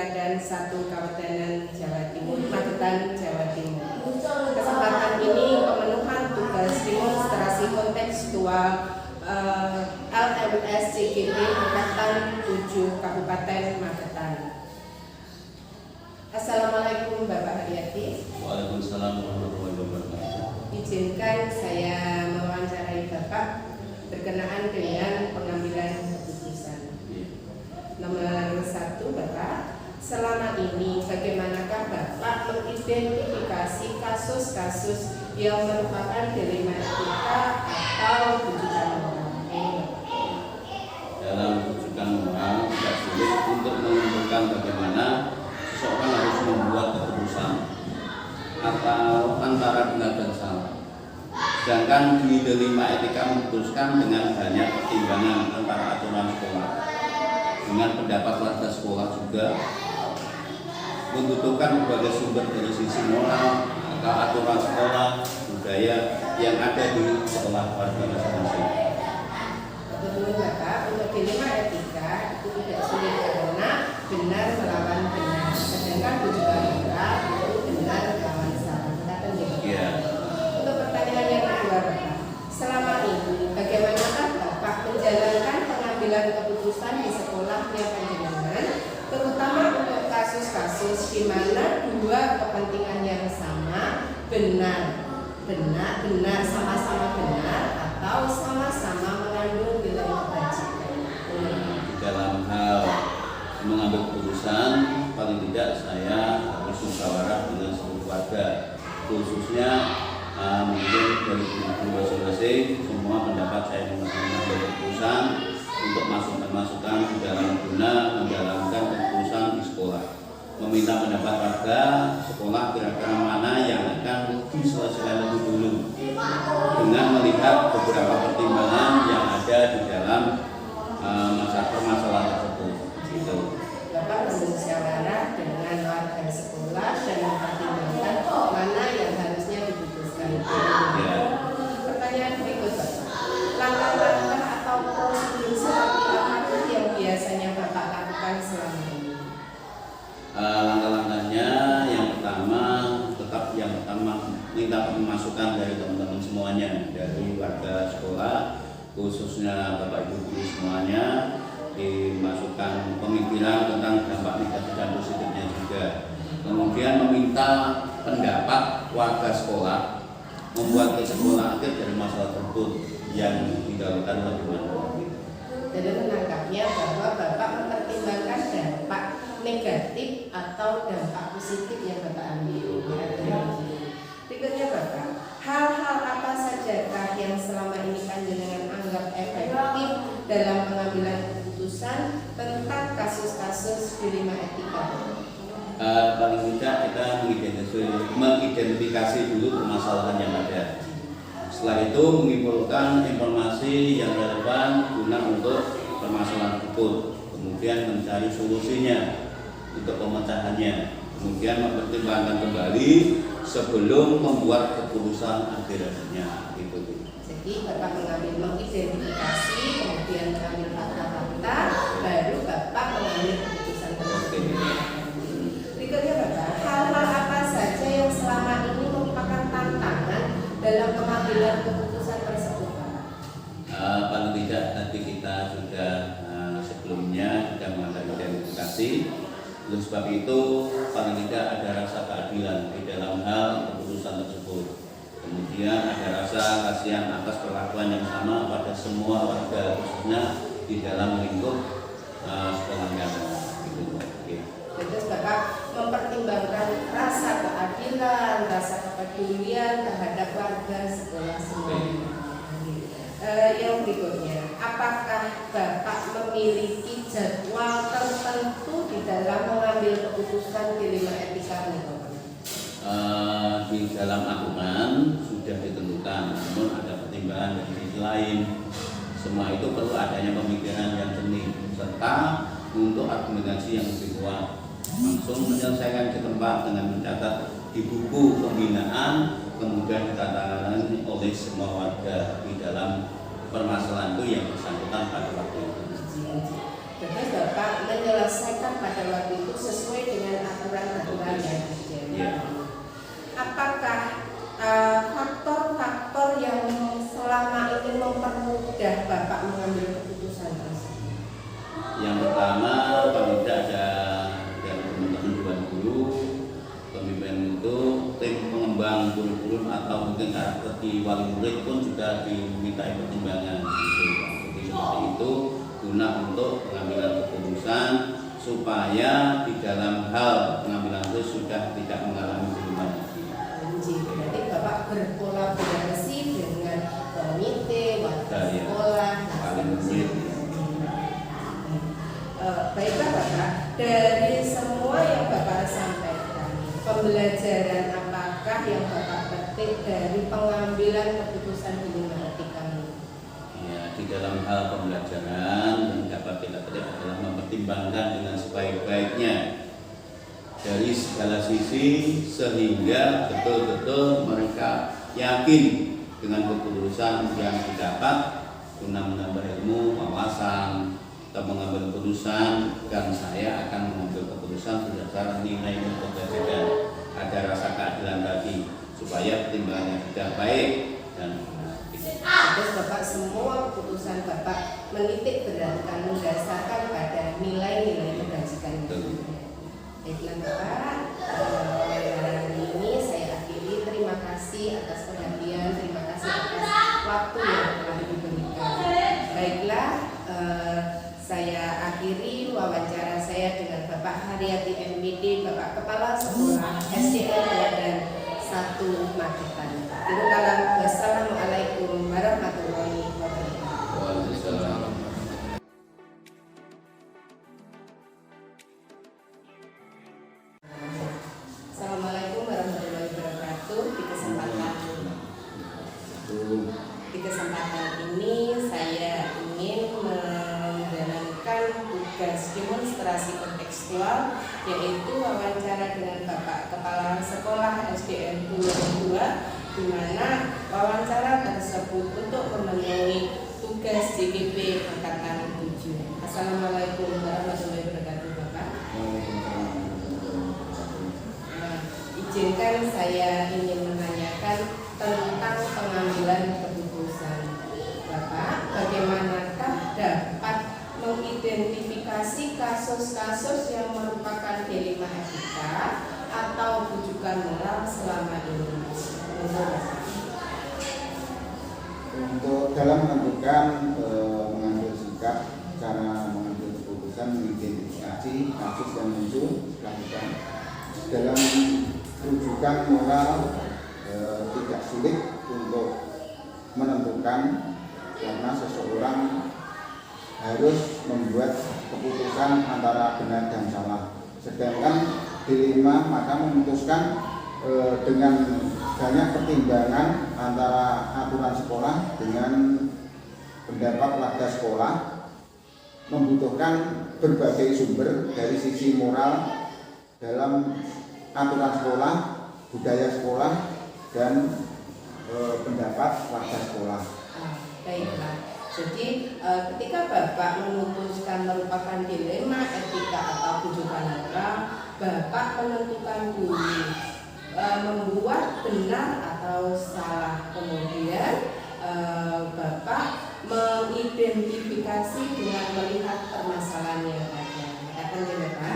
Tinggadan 1 Kabupaten Jawa Timur, Magetan, Jawa Timur. Kesempatan ini pemenuhan tugas demonstrasi kontekstual LMS CGP Angkatan 7 Kabupaten Magetan. Assalamualaikum Bapak Haryati. Waalaikumsalam warahmatullahi wabarakatuh. Izinkan saya mewawancarai Bapak berkenaan dengan pengambilan keputusan. Nomor 1, Bapak, selama ini bagaimanakah Bapak mengidentifikasi kasus-kasus yang merupakan dilema etika atau bujukan moral? Dalam bujukan moral tidak sulit untuk menentukan bagaimana seseorang harus membuat keputusan atau antara benar dan salah. Sedangkan di dilema etika memutuskan dengan banyak pertimbangan antara aturan sekolah dengan pendapat warga sekolah juga, membutuhkan berbagai sumber dari sisi moral atau aturan sekolah, budaya yang ada di sekolah warga masing-masing. Betul Bapak, untuk dilema etika itu tidak sulit karena benar melawan benar, sedangkan bujukan moral itu benar melawan salah. Iya. Untuk pertanyaan yang kedua Bapak, selama ini bagaimanakah Bapak menjalankan pengambilan keputusan di sekolahnya panjenengan, terutama untuk kasus-kasus di mana dua kepentingan yang sama benar sama-sama benar atau sama-sama mengandung nilai kebajikan. Di dalam hal mengambil keputusan, paling tidak saya harus musyawarah dengan seluruh warga, khususnya mungkin dari guru masing-masing. Semua pendapat saya mengambil keputusan untuk masukan-masukan di dalam guna menjalankan keputusan di sekolah. Meminta pendapat warga sekolah kira-kira mana yang akan diselesaikan lebih dulu dengan melihat beberapa pertimbangan yang ada di dalam permasalahan tersebut. Gitu. Bapak bermusyawarah dengan warga sekolah dan mempertimbangkan mana yang harusnya diputuskan. Ya. Pertanyaan berikut Bapak, langkah-langkah atau prosedur seperti apa yang biasanya Bapak lakukan selama ini? Langkah-langkahnya yang pertama minta masukan dari teman-teman semuanya, dari warga sekolah khususnya Bapak Ibu guru semuanya, dimasukkan pemikiran tentang dampak negatif dan positifnya juga. Kemudian meminta pendapat warga sekolah membuat kesimpulan akhir dari masalah tersebut yang didahulukan bagaimana. Jadi menangkapnya bahwa Bapak mempertimbangkan dampak negatif atau dampak positif yang Bapak ambil. Berikutnya Bapak, hal-hal apa sajakah yang selama ini panjenengan anggap efektif dalam pengambilan keputusan tentang kasus-kasus dilema etika? Paling tidak kita mengidentifikasi dulu permasalahan yang ada. Setelah itu mengumpulkan informasi yang relevan guna untuk permasalahan tersebut. Kemudian mencari solusinya untuk pemecahannya. Kemudian mempertimbangkan kembali sebelum membuat keputusan akhirnya. Gitu. Jadi Bapak mengidentifikasi, kemudian mengambil fakta-fakta, baru Bapak mengambil keputusan tersebut. Berikutnya Bapak, hal-hal apa saja yang selama ini merupakan tantangan dalam pengambilan keputusan tersebut, Pak? Paling tidak nanti kita sudah sebelumnya sudah melakukan identifikasi. Oleh sebab itu paling tidak ada rasa keadilan di dalam hal keputusan tersebut. Kemudian ada rasa kasihan atas perlakuan yang sama pada semua warga, khususnya di dalam lingkup sekolahnya. Gitu. Terus Bapak mempertimbangkan rasa keadilan, rasa kepedulian terhadap warga sekolah semuanya. Yang berikutnya, apakah Bapak memiliki jadwal tertentu di dalam mengambil keputusan dilema etika ini? Di dalam aturan sudah ditentukan, namun ada pertimbangan dari sisi lain. Semua itu perlu adanya pemikiran yang jernih serta untuk argumentasi yang lebih kuat. Langsung menyelesaikan di tempat dengan mencatat di buku pembinaan, kemudian ditandatangani oleh semua warga di dalam permasalahan itu yang bersangkutan pada waktu itu. Jadi Bapak menyelesaikan pada waktu itu sesuai dengan aturan-aturan yang ada. Ya. Apakah faktor-faktor yang selama ini mempermudah Bapak mengambil keputusan tersebut? Yang pertama, paling tidak ada dari teman-teman Dewan Guru, pemimpin itu, tim pengembang kurikulum atau mungkin karakter di wali murid pun juga dimintai pertimbangan. Jadi seperti itu guna untuk pengambilan keputusan supaya di dalam hal pengambilan itu sudah tidak mengalami perubahan lagi. Berarti Bapak berkolaborasi dengan komite, warga Ya. sekolah, Wali murid. Baiklah Bapak, dari semua yang Bapak sampaikan, pembelajaran apakah yang Bapak petik dari pengambilan keputusan di lingkungan etika ini? Ya, di dalam hal pembelajaran yang dapat kita petik adalah mempertimbangkan dengan sebaik-baiknya dari segala sisi sehingga betul-betul mereka yakin dengan keputusan yang didapat guna menambah ilmu, wawasan, atau mengambil keputusan, dan saya akan mengambil keputusan berdasarkan nilai kebajikan, ada rasa keadilan tadi supaya pertimbangannya sudah baik dan Terus Bapak semua keputusan Bapak menitik beratkan mendasarkan pada nilai-nilai kebajikan itu. Baiklah Bapak, hari ini saya akhiri. Terima kasih atas perhatian, terima kasih atas waktu yang telah diberikan. Baiklah, saya akhiri wawancara saya dengan Bapak Haryati MPD, Bapak Kepala Sekolah SDN dan 1 Magetan. Wassalamualaikum warahmatullahi wabarakatuh. Waalaikumsalam. Assalamualaikum warahmatullahi wabarakatuh. Di kesempatan ini saya ingin menjalankan tugas demonstrasi kontekstual, yaitu wawancara dengan Bapak Kepala Sekolah SDN 22, di mana wawancara tersebut untuk memenuhi tugas JKP Angkatan 7. Assalamualaikum warahmatullahi wabarakatuh Bapak. Izinkan saya ingin menanyakan tentang pengambilan keputusan Bapak. Bagaimanakah dapat mengidentifikasi kasus-kasus yang merupakan dilema etika atau rujukan moral selama ini? Untuk dalam menentukan mengambil sikap, cara mengambil keputusan, mengidentifikasi kasus yang muncul, lakukan dalam rujukan moral tidak sulit untuk menentukan, karena seseorang harus membuat keputusan antara benar dan salah. Sedangkan dilema maka memutuskan dengan banyak pertimbangan antara aturan sekolah dengan pendapat warga sekolah, membutuhkan berbagai sumber dari sisi moral dalam aturan sekolah, budaya sekolah, dan pendapat warga sekolah. Baiklah. Jadi ketika Bapak memutuskan merupakan dilema etika atau rujukan moral, Bapak menentukan dulu membuat benar atau salah, kemudian Bapak mengidentifikasi dengan melihat permasalahan yang ada. Katakan Bapak.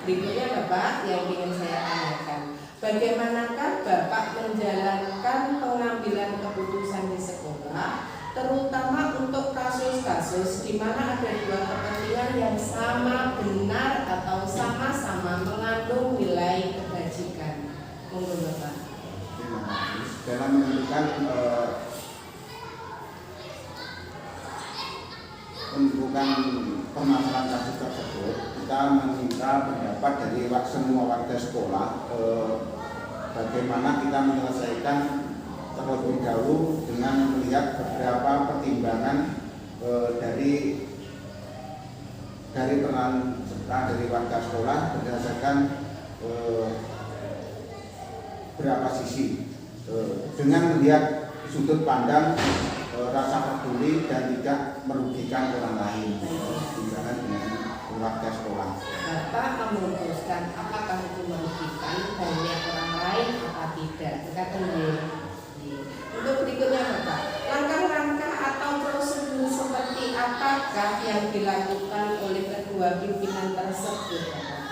Berikutnya Bapak yang ingin saya tanyakan, bagaimanakah Bapak menjalankan pengambilan keputusan di sekolah, terutama untuk kasus-kasus di mana ada dua kepentingan yang sama benar atau sama-sama mengandung nilai kebajikan? Monggo Bapak. Dalam menentukan permasalahan kasus tersebut, kita meminta pendapat dari semua warga sekolah bagaimana kita menyelesaikan terlebih dahulu dengan melihat beberapa pertimbangan dari peran serta dari warga sekolah berdasarkan berapa sisi, dengan melihat sudut pandang rasa peduli dan tidak merugikan orang lain. Jangan warga sekolah. Bapak memutuskan apakah itu merugikan banyak orang lain apa tidak. Katakan untuk berikutnya Bapak, langkah-langkah atau prosedur seperti apakah yang dilakukan oleh kedua pimpinan tersebut Bapak?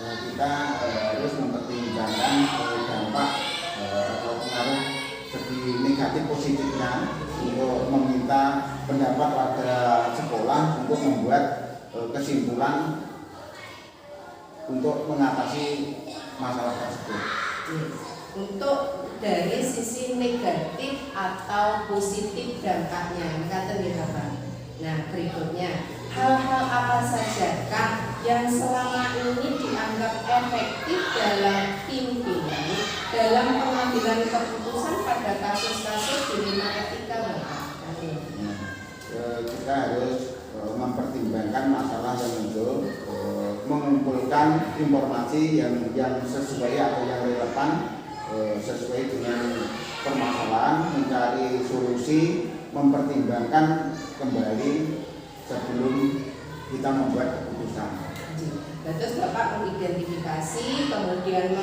Kita harus mempertimbangkan dampak atau pengaruh segi negatif positifnya untuk meminta pendapat warga sekolah untuk membuat kesimpulan untuk mengatasi masalah tersebut. Untuk dari sisi negatif atau positif dampaknya, kata Bapak. Nah, berikutnya, hal-hal apa sajakah yang selama ini dianggap efektif dalam pimpinan dalam pengambilan keputusan pada kasus-kasus dilema etika Bapak? Kita harus mempertimbangkan masalah yang muncul, mengumpulkan informasi yang sesuai atau yang relevan sesuai dengan permasalahan, mencari solusi, mempertimbangkan kembali sebelum kita membuat keputusan. Terus Bapak mengidentifikasi, kemudian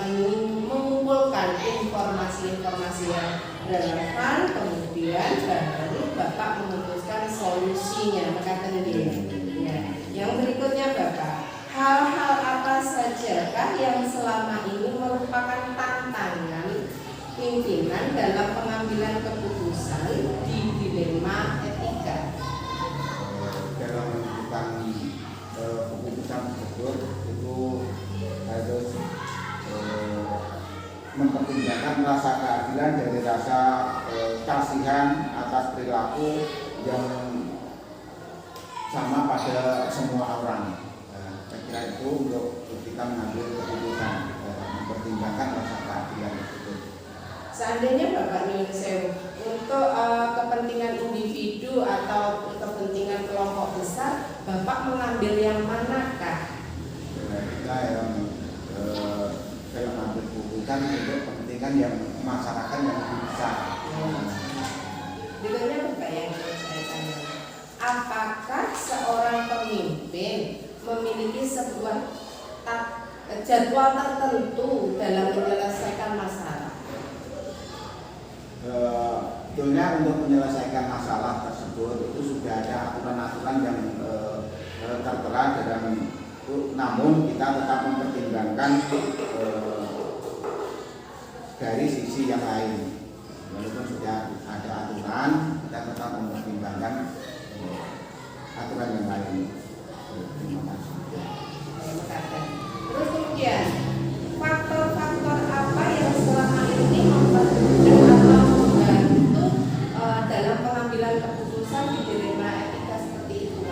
mengumpulkan informasi-informasi yang relevan, kemudian baru Bapak memutuskan solusinya. Mengatakan ya. Yang berikutnya Bapak, hal-hal apa sajakah yang selama ini merupakan tantangan pimpinan dalam pengambilan keputusan di dilema etika? Dalam menentukan keputusan tersebut itu harus mempertimbangkan rasa keadilan dari rasa kasihan atas perilaku yang sama pada semua orang. Saya kira itu untuk kita mengambil keputusan, mempertimbangkan rasa keadilan tersebut. Seandainya Bapak Nyunseu untuk kepentingan individu atau kepentingan kelompok besar, Bapak mengambil yang manakah? Kita yang mengambil keputusan untuk kepentingan yang masyarakat yang lebih besar. Berikutnya Bapak yang saya tanya, apakah seorang pemimpin memiliki sebuah jadwal tertentu dalam menyelesaikan masalah? Sebetulnya untuk menyelesaikan masalah tersebut itu sudah ada aturan-aturan yang tertera dalam itu, namun kita tetap mempertimbangkan dari sisi yang lain. Walaupun sudah ada aturan, kita tetap mempertimbangkan aturan yang lain. Terima kasih. Terus kemudian faktor-faktor apa yang selama ini mempermudah atau membantu dalam pengambilan keputusan di dilema etika seperti itu?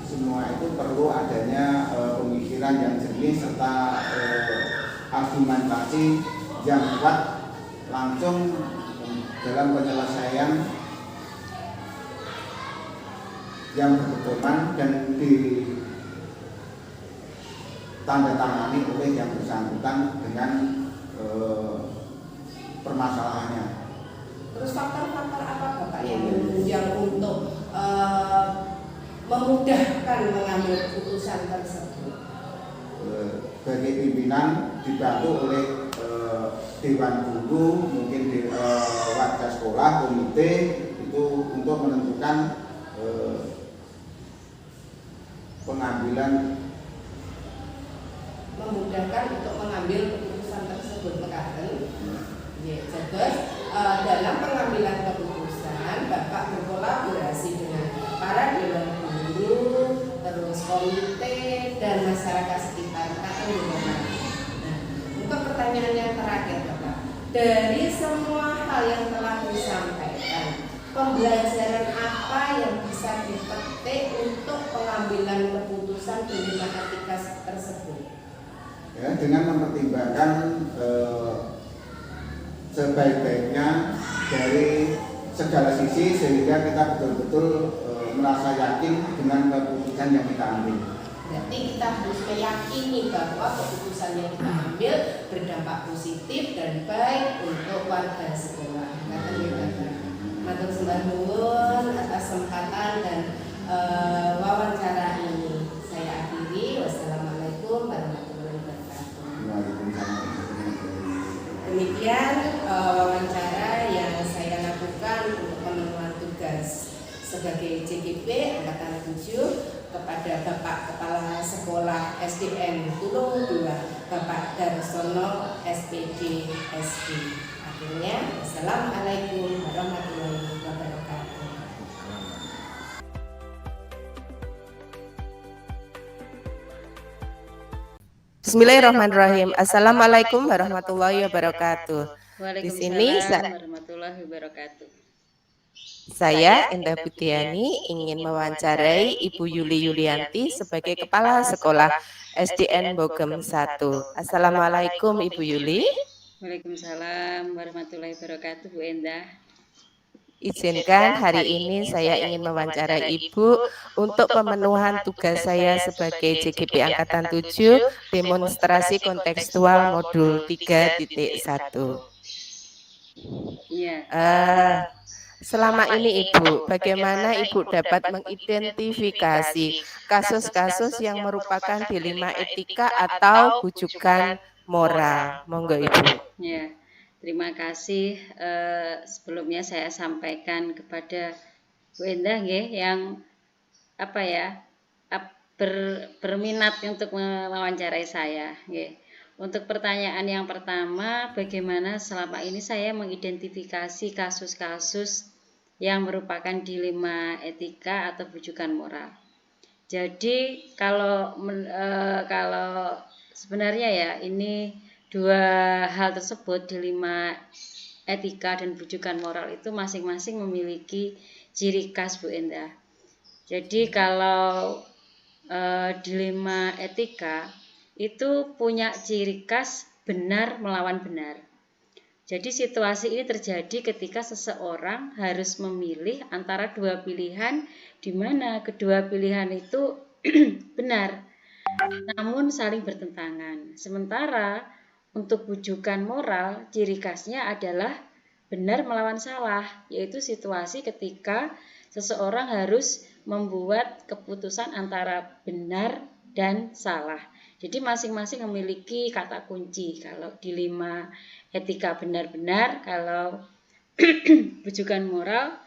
Semua itu perlu adanya pemikiran yang jernih serta argumentasi yang kuat langsung dalam penyelesaian yang berpedoman dan ditandatangani oleh yang bersangkutan dengan permasalahannya. Terus faktor-faktor apa Bapak yang menunjang untuk memudahkan mengambil keputusan tersebut? Bagi pimpinan dibantu oleh dewan guru, mungkin warga sekolah, komite itu untuk menentukan pengambilan, memudahkan untuk mengambil keputusan tersebut. Terus dalam pengambilan keputusan Bapak berkolaborasi dengan para dewan guru, terus komite dan masyarakat sekitar. Nah, untuk pertanyaan yang terakhir Bapak, dari semua hal yang telah disampaikan, pembelajaran apa yang bisa dipetik untuk pengambilan keputusan dilema etika tersebut? ya, dengan mempertimbangkan sebaik-baiknya dari segala sisi sehingga kita betul-betul merasa yakin dengan keputusan yang kita ambil. Berarti kita harus meyakini bahwa keputusan yang kita ambil berdampak positif dan baik untuk warga sekolah. Matur sembah nuwun atas kesempatan dan wawancara ini. Saya akhiri. Wassalamualaikum warahmatullahi wabarakatuh. Waalaikumsalam. Demikian wawancara yang saya lakukan untuk pemenuhan tugas sebagai JKP Angkatan 7 kepada Bapak Kepala Sekolah SDN Tulung 2, Bapak Darsono SPD SD. Akhirnya, wassalamualaikum warahmatullahi wabarakatuh. Bismillahirrahmanirrahim. Assalamualaikum warahmatullahi wabarakatuh. Di sini Waalaikumsalam warahmatullahi wabarakatuh. saya Endah Budiani ingin mewawancarai Ibu Yuli Yulianti sebagai Kepala Sekolah SDN Bogem 1. Assalamualaikum Ibu Yuli. Waalaikumsalam warahmatullahi wabarakatuh, Bu Endah. Izinkan hari ini saya ingin mewawancarai Ibu untuk pemenuhan tugas saya sebagai JGP Angkatan 7 demonstrasi kontekstual modul 3.1. Iya. Selama ini Ibu, bagaimana Ibu dapat mengidentifikasi kasus-kasus yang merupakan dilema etika atau bujukan moral? Monggo Ibu. Ya, terima kasih. Sebelumnya saya sampaikan kepada Bu Endah nggih, yang berminat untuk mewawancarai saya nggih. Untuk pertanyaan yang pertama, bagaimana selama ini saya mengidentifikasi kasus-kasus yang merupakan dilema etika atau bujukan moral. Jadi kalau sebenarnya ya, ini dua hal tersebut, dilema etika dan bujukan moral, itu masing-masing memiliki ciri khas, Bu Endah. Jadi kalau dilema etika itu punya ciri khas benar melawan benar. Jadi situasi ini terjadi ketika seseorang harus memilih antara dua pilihan, di mana kedua pilihan itu benar, namun saling bertentangan. Sementara untuk bujukan moral, ciri khasnya adalah benar melawan salah, yaitu situasi ketika seseorang harus membuat keputusan antara benar dan salah. Jadi masing-masing memiliki kata kunci. Kalau dilema etika benar-benar, kalau bujukan moral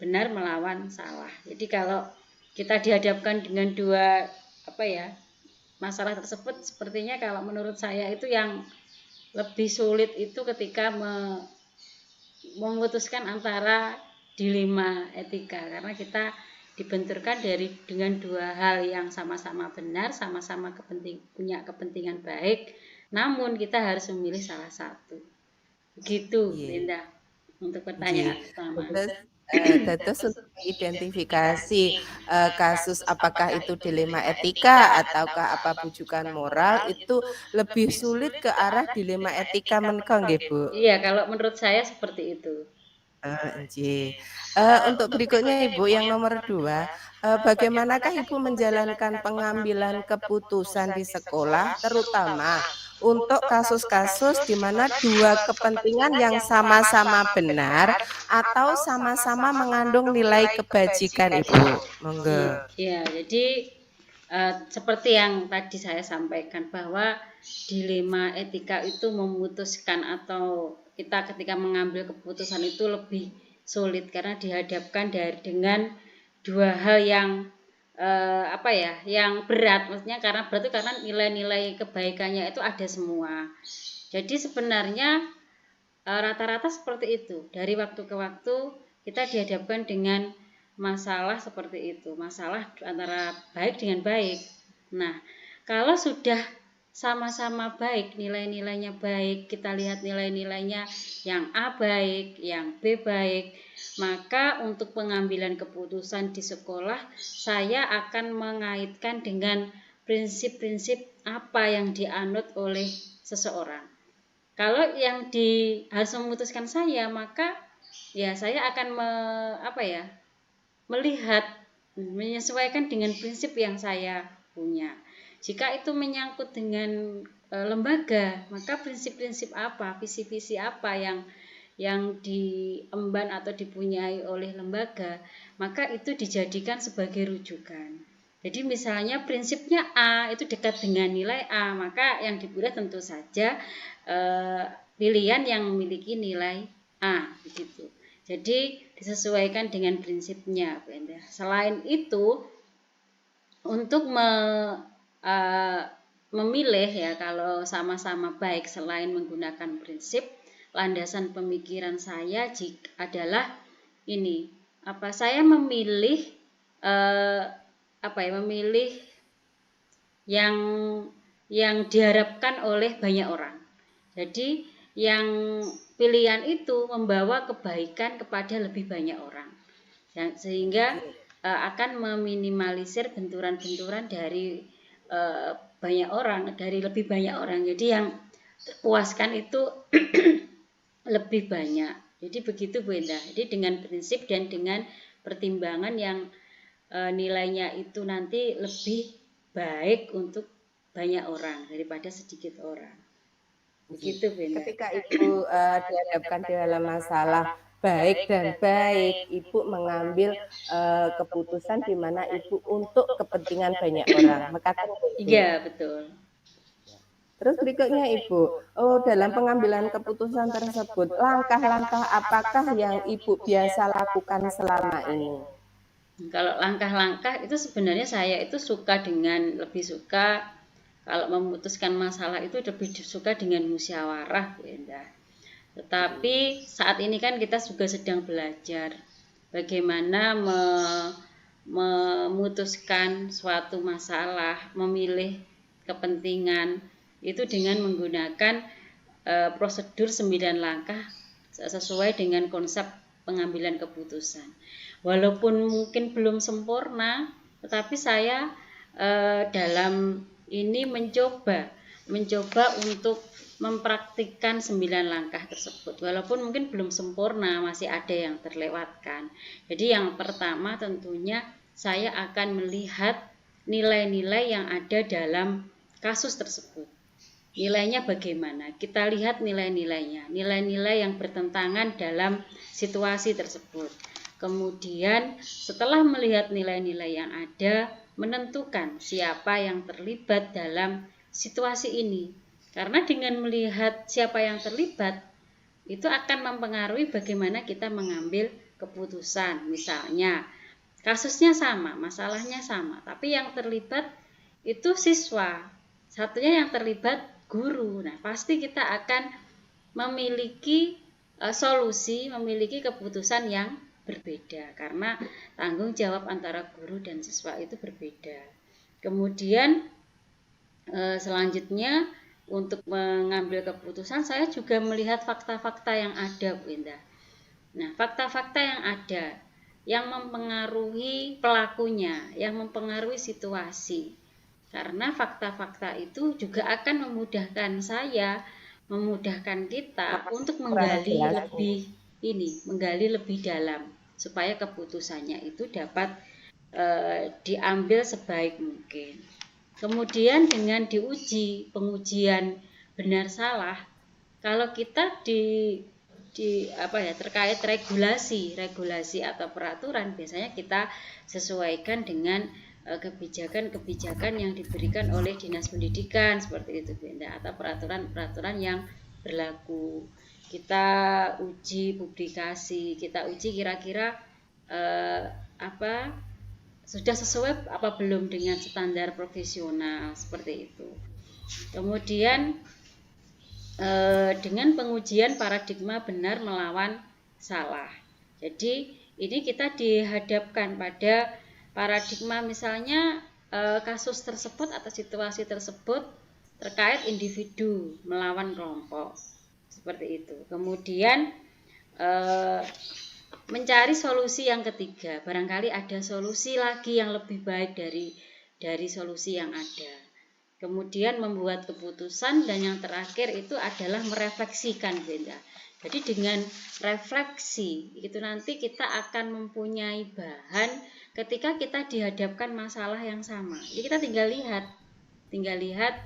benar melawan salah. Jadi kalau kita dihadapkan dengan dua masalah tersebut, sepertinya kalau menurut saya itu yang lebih sulit itu ketika memutuskan antara dilema etika, karena kita dibenturkan dengan dua hal yang sama-sama benar, sama-sama punya kepentingan baik, namun kita harus memilih salah satu. Begitu, Linda, untuk pertanyaan pertama. Terus untuk mengidentifikasi kasus apakah itu dilema etika ataukah apa bujukan moral, itu lebih sulit ke arah dilema etika menika nggih, Bu? Iya, kalau menurut saya seperti itu. Untuk berikutnya Ibu, yang nomor 2, bagaimanakah Ibu menjalankan pengambilan keputusan di sekolah, terutama untuk kasus-kasus di mana dua kepentingan yang sama-sama benar atau sama-sama mengandung nilai kebajikan, Ibu? Monggo. Iya, jadi seperti yang tadi saya sampaikan, bahwa dilema etika itu memutuskan, atau kita ketika mengambil keputusan itu lebih sulit karena dihadapkan dengan dua hal yang yang berat, maksudnya karena berat itu karena nilai-nilai kebaikannya itu ada semua. Jadi sebenarnya rata-rata seperti itu, dari waktu ke waktu kita dihadapkan dengan masalah seperti itu, masalah antara baik dengan baik. Nah, kalau sudah sama-sama baik, nilai-nilainya baik, kita lihat nilai-nilainya yang A baik, yang B baik, maka untuk pengambilan keputusan di sekolah saya akan mengaitkan dengan prinsip-prinsip apa yang dianut oleh seseorang. Kalau yang harus memutuskan saya, maka ya saya akan melihat, menyesuaikan dengan prinsip yang saya punya. Jika itu menyangkut dengan lembaga, maka prinsip-prinsip apa, visi-visi apa yang yang diemban atau dipunyai oleh lembaga, maka itu dijadikan sebagai rujukan. Jadi misalnya prinsipnya A itu dekat dengan nilai A, maka yang dipilih tentu saja pilihan yang memiliki nilai A, begitu. Jadi disesuaikan dengan prinsipnya, Bu Endah. Selain itu, untuk memilih ya, kalau sama-sama baik, selain menggunakan prinsip, landasan pemikiran saya adalah ini, saya memilih memilih yang diharapkan oleh banyak orang. Jadi yang pilihan itu membawa kebaikan kepada lebih banyak orang, sehingga akan meminimalisir benturan-benturan dari banyak orang, dari lebih banyak orang. Jadi yang terpuaskan itu lebih banyak. Jadi begitu Bu Endah. Jadi dengan prinsip dan dengan pertimbangan yang nilainya itu nanti lebih baik untuk banyak orang daripada sedikit orang. Begitu Bu Endah. Ketika Ibu dihadapkan dalam masalah baik dan baik, Ibu mengambil keputusan di mana Ibu untuk kepentingan banyak orang. Iya, betul. Terus berikutnya Ibu, dalam pengambilan keputusan tersebut, langkah-langkah apakah yang Ibu biasa lakukan selama ini? Kalau langkah-langkah itu sebenarnya saya itu lebih suka kalau memutuskan masalah itu lebih suka dengan musyawarah, Bu Endah. Tetapi saat ini kan kita juga sedang belajar bagaimana memutuskan suatu masalah, memilih kepentingan itu dengan menggunakan prosedur 9 langkah sesuai dengan konsep pengambilan keputusan. Walaupun mungkin belum sempurna, tetapi saya dalam ini mencoba untuk mempraktikkan 9 langkah tersebut. Walaupun mungkin belum sempurna, masih ada yang terlewatkan. Jadi yang pertama tentunya saya akan melihat nilai-nilai yang ada dalam kasus tersebut. Nilainya bagaimana? Kita lihat nilai-nilainya, nilai-nilai yang bertentangan dalam situasi tersebut. Kemudian setelah melihat nilai-nilai yang ada, menentukan siapa yang terlibat dalam situasi ini. Karena dengan melihat siapa yang terlibat, itu akan mempengaruhi bagaimana kita mengambil keputusan. Misalnya, kasusnya sama, masalahnya sama, tapi yang terlibat itu siswa, satunya yang terlibat guru. Nah, pasti kita akan memiliki solusi, memiliki keputusan yang berbeda karena tanggung jawab antara guru dan siswa itu berbeda. Kemudian selanjutnya untuk mengambil keputusan saya juga melihat fakta-fakta yang ada, Bu Endah. Nah, fakta-fakta yang ada yang mempengaruhi pelakunya, yang mempengaruhi situasi. Karena fakta-fakta itu juga akan memudahkan saya, memudahkan kita untuk menggali lebih dalam supaya keputusannya itu dapat diambil sebaik mungkin. Kemudian dengan pengujian benar salah, kalau kita terkait regulasi atau peraturan, biasanya kita sesuaikan dengan kebijakan-kebijakan yang diberikan oleh Dinas Pendidikan seperti itu, Bu Endah, atau peraturan-peraturan yang berlaku. Kita uji publikasi, kita uji kira-kira sudah sesuai apa belum dengan standar profesional seperti itu. Kemudian dengan pengujian paradigma benar melawan salah. Jadi ini kita dihadapkan pada paradigma, misalnya kasus tersebut atau situasi tersebut terkait individu melawan kelompok seperti itu. Kemudian mencari solusi yang ketiga, barangkali ada solusi lagi yang lebih baik dari solusi yang ada. Kemudian membuat keputusan, dan yang terakhir itu adalah merefleksikan, Benda. Jadi dengan refleksi itu nanti kita akan mempunyai bahan ketika kita dihadapkan masalah yang sama. Jadi kita tinggal lihat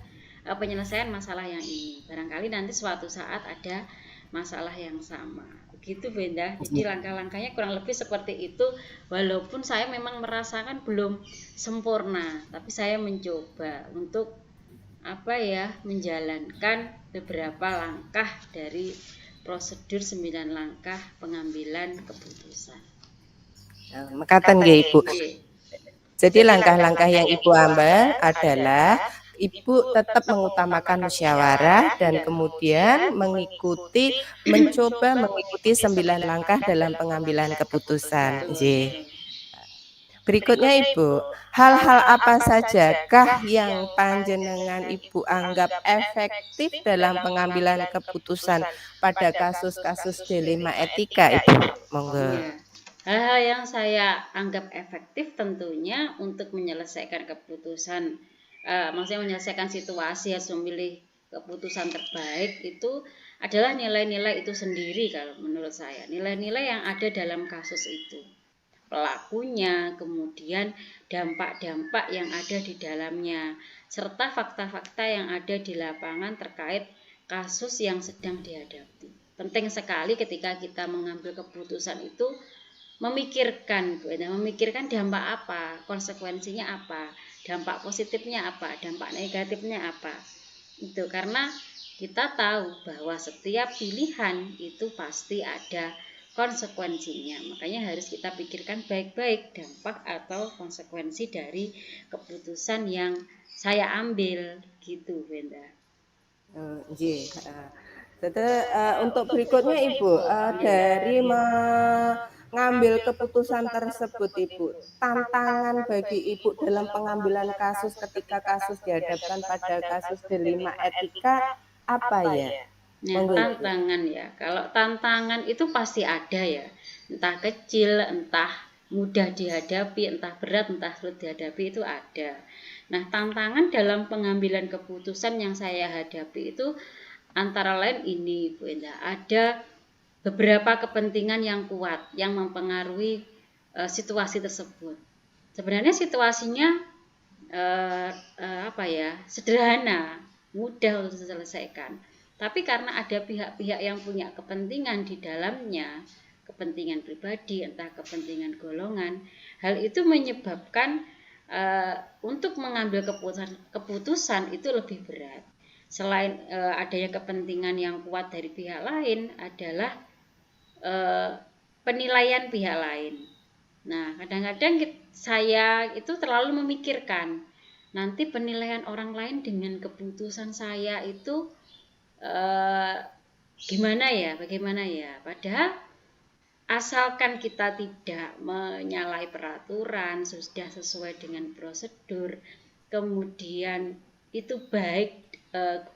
penyelesaian masalah yang ini. Barangkali nanti suatu saat ada masalah yang sama. Begitu Bu Endah. Jadi langkah-langkahnya kurang lebih seperti itu, walaupun saya memang merasakan belum sempurna, tapi saya mencoba untuk menjalankan beberapa langkah dari prosedur 9 langkah pengambilan keputusan. Mekaten nggih Ibu. Oke. Jadi langkah-langkah yang Ibu ambil adalah Ibu tetap mengutamakan musyawarah dan kemudian mencoba mengikuti 9 langkah dalam pengambilan keputusan. Nggih. Berikutnya Ibu, hal-hal apa sajakah yang panjenengan Ibu anggap efektif dalam pengambilan keputusan pada kasus-kasus dilema etika Ibu? Monggo. Ya. Hal-hal yang saya anggap efektif tentunya untuk menyelesaikan keputusan, maksudnya menyelesaikan situasi harus memilih keputusan terbaik itu adalah nilai-nilai itu sendiri kalau menurut saya. Nilai-nilai yang ada dalam kasus itu. Pelakunya, kemudian dampak-dampak yang ada di dalamnya, serta fakta-fakta yang ada di lapangan terkait kasus yang sedang dihadapi. Penting sekali ketika kita mengambil keputusan itu memikirkan dampak apa, konsekuensinya apa, dampak positifnya apa, dampak negatifnya apa. Itu karena kita tahu bahwa setiap pilihan itu pasti ada konsekuensinya. Makanya harus kita pikirkan baik-baik dampak atau konsekuensi dari keputusan yang saya ambil gitu, Benda. Nggih. Jadi untuk berikutnya Ibu, dari mengambil keputusan tersebut Ibu, tantangan bagi Ibu dalam pengambilan kasus ketika kasus dihadapkan pada kasus dilema etika apa ya? Nah, tantangan ya. Kalau tantangan itu pasti ada ya. Entah kecil, entah mudah dihadapi, entah berat, entah sulit dihadapi itu ada. Nah, tantangan dalam pengambilan keputusan yang saya hadapi itu antara lain ini Bu Endah, ada beberapa kepentingan yang kuat yang mempengaruhi situasi tersebut. Sebenarnya situasinya sederhana, mudah untuk diselesaikan. Tapi karena ada pihak-pihak yang punya kepentingan di dalamnya, kepentingan pribadi, entah kepentingan golongan, hal itu menyebabkan untuk mengambil keputusan itu lebih berat. Selain adanya kepentingan yang kuat dari pihak lain adalah penilaian pihak lain. Nah, kadang-kadang saya itu terlalu memikirkan nanti penilaian orang lain dengan keputusan saya itu bagaimana ya. Padahal asalkan kita tidak menyalahi peraturan, sudah sesuai dengan prosedur, kemudian itu baik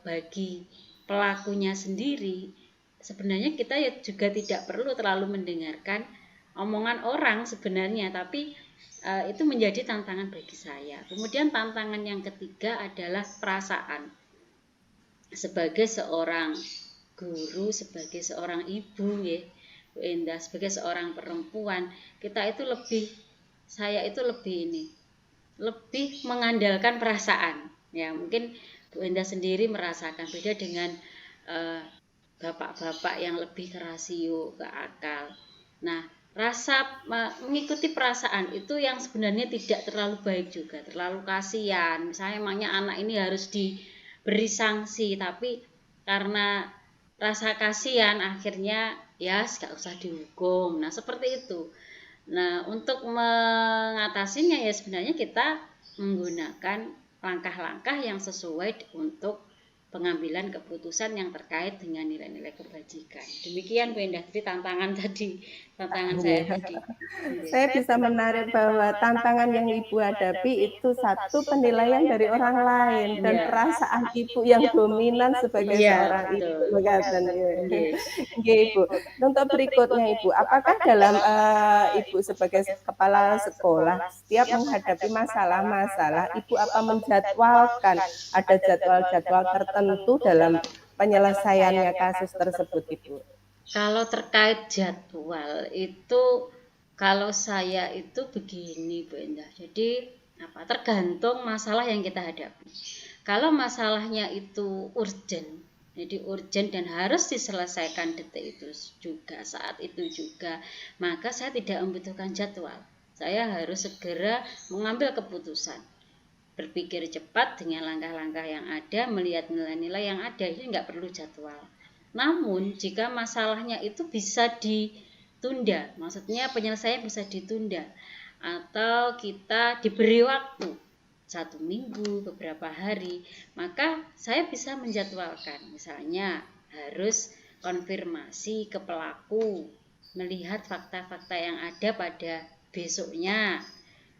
bagi pelakunya sendiri, sebenarnya kita ya juga tidak perlu terlalu mendengarkan omongan orang sebenarnya, tapi itu menjadi tantangan bagi saya. Kemudian tantangan yang ketiga adalah perasaan. Sebagai seorang guru, sebagai seorang ibu ya, Bu Endah, sebagai seorang perempuan, saya itu lebih mengandalkan perasaan. Ya, mungkin Bu Endah sendiri merasakan beda dengan bapak-bapak yang lebih ke rasio, ke akal. Nah, mengikuti perasaan itu yang sebenarnya tidak terlalu baik juga, terlalu kasihan. Misalnya emangnya anak ini harus diberi sanksi, tapi karena rasa kasihan akhirnya ya nggak usah dihukum. Nah, seperti itu. Nah, untuk mengatasinya ya sebenarnya kita menggunakan langkah-langkah yang sesuai untuk pengambilan keputusan yang terkait dengan nilai-nilai kebajikan. Demikian Bu Endah, jadi tantangan saya tadi. Saya bisa menarik bahwa tantangan yang Ibu hadapi itu satu penilaian dari orang lain dan perasaan Ibu yang dominan sebagai seorang ibu. Ibu. Untuk berikutnya Ibu, apakah dalam Ibu sebagai kepala sekolah setiap menghadapi masalah-masalah Ibu apa menjadwalkan ada jadwal-jadwal tertentu dalam penyelesaiannya kasus tersebut Ibu? Kalau terkait jadwal itu, kalau saya itu begini Bu Endah, jadi tergantung masalah yang kita hadapi. Kalau masalahnya itu urgent, jadi urgent dan harus diselesaikan detik itu juga, saat itu juga, maka saya tidak membutuhkan jadwal. Saya harus segera mengambil keputusan, berpikir cepat dengan langkah-langkah yang ada, melihat nilai-nilai yang ada, ini nggak perlu jadwal. Namun jika masalahnya itu bisa ditunda, maksudnya penyelesaian bisa ditunda, atau kita diberi waktu 1 minggu, beberapa hari, maka saya bisa menjadwalkan. Misalnya harus konfirmasi ke pelaku, melihat fakta-fakta yang ada pada besoknya.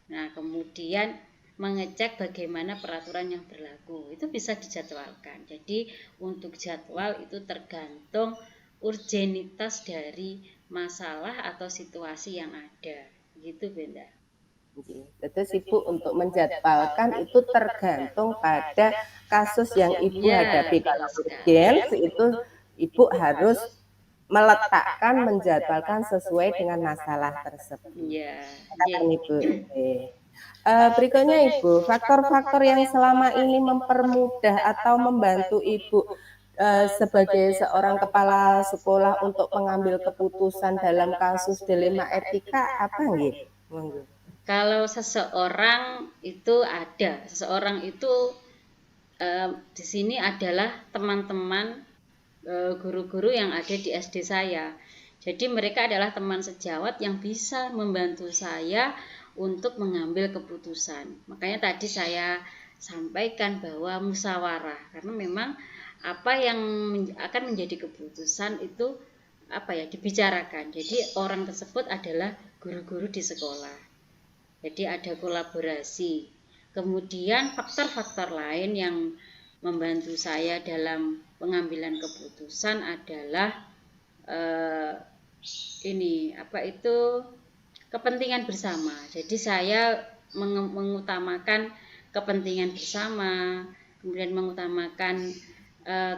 Nah, kemudian mengecek bagaimana peraturan yang berlaku. Itu bisa dijadwalkan. Jadi untuk jadwal itu tergantung urgenitas dari masalah atau situasi yang ada. Gitu, Benda. Terus Ibu untuk menjadwalkan itu tergantung pada kasus yang Ibu Ya, hadapi. betul Kalau sekali. urgen itu Ibu harus meletakkan, menjadwalkan sesuai dengan masalah tersebut. Ya, Katakan ya. Ibu. Oke. Berikutnya Ibu, faktor-faktor yang selama ini mempermudah atau membantu Ibu sebagai seorang kepala sekolah untuk mengambil keputusan dalam kasus dilema etika apa nggih? Monggo. Kalau seseorang itu ada, seseorang itu di sini adalah teman-teman guru-guru yang ada di SD saya. Jadi mereka adalah teman sejawat yang bisa membantu saya untuk mengambil keputusan. Makanya tadi saya sampaikan bahwa musyawarah, karena memang apa yang akan menjadi keputusan itu dibicarakan. Jadi orang tersebut adalah guru-guru di sekolah. Jadi ada kolaborasi. Kemudian faktor-faktor lain yang membantu saya dalam pengambilan keputusan adalah kepentingan bersama. Jadi saya mengutamakan kepentingan bersama, kemudian mengutamakan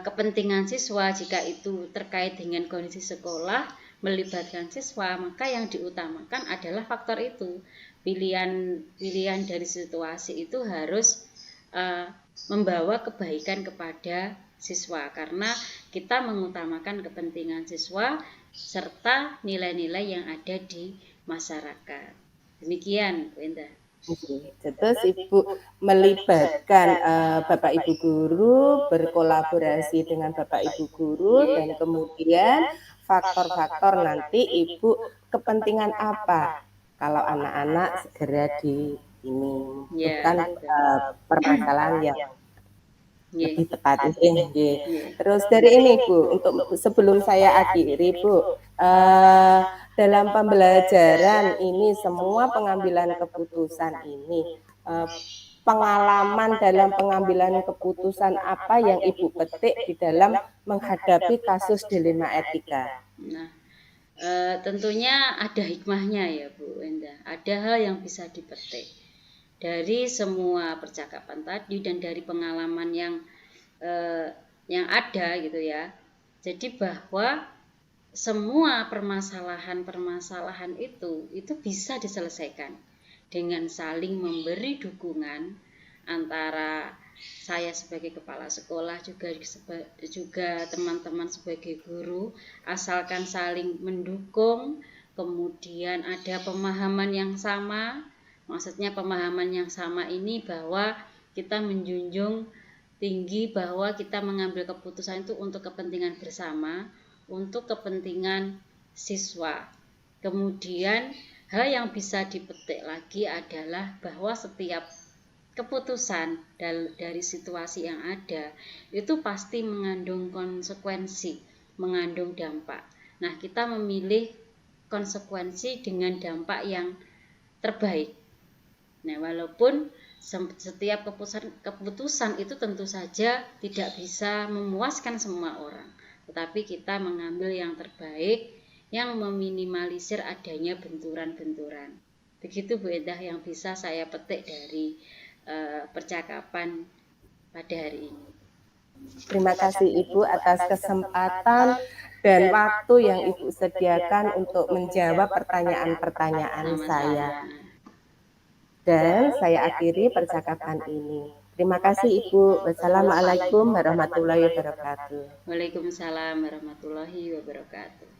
kepentingan siswa. Jika itu terkait dengan kondisi sekolah, melibatkan siswa, maka yang diutamakan adalah faktor itu. Pilihan dari situasi itu harus membawa kebaikan kepada siswa, karena kita mengutamakan kepentingan siswa serta nilai-nilai yang ada di masyarakat. Demikian, Bu Enda. Terus Ibu melibatkan Bapak Ibu guru, berkolaborasi dengan Bapak Ibu guru, dan kemudian faktor-faktor nanti Ibu kepentingan apa kalau anak-anak segera di ini, bukan permasalahan yang lebih tepat ini. Terus dari ini Bu, untuk sebelum saya akhiri Bu, dalam pembelajaran ini semua pengambilan keputusan ini, pengalaman dalam pengambilan keputusan apa yang Ibu petik di dalam menghadapi kasus dilema etika? Nah, tentunya ada hikmahnya ya Bu Enda. Ada hal yang bisa dipetik dari semua percakapan tadi dan dari pengalaman yang ada gitu ya. Jadi bahwa semua permasalahan itu bisa diselesaikan dengan saling memberi dukungan antara saya sebagai kepala sekolah juga teman-teman sebagai guru, asalkan saling mendukung, kemudian ada pemahaman yang sama. Maksudnya pemahaman yang sama ini bahwa kita menjunjung tinggi bahwa kita mengambil keputusan itu untuk kepentingan bersama, untuk kepentingan siswa. Kemudian hal yang bisa dipetik lagi adalah bahwa setiap keputusan dari situasi yang ada itu pasti mengandung konsekuensi, mengandung dampak. Nah, kita memilih konsekuensi dengan dampak yang terbaik. Nah, walaupun setiap keputusan itu tentu saja tidak bisa memuaskan semua orang, tetapi kita mengambil yang terbaik yang meminimalisir adanya benturan-benturan. Begitu Bu Endah yang bisa saya petik dari percakapan pada hari ini. Terima kasih Ibu atas kesempatan dan waktu yang Ibu sediakan untuk menjawab pertanyaan-pertanyaan saya. Dan saya akhiri percakapan ini. Terima kasih Ibu. Wassalamualaikum warahmatullahi wabarakatuh. Waalaikumsalam warahmatullahi wabarakatuh.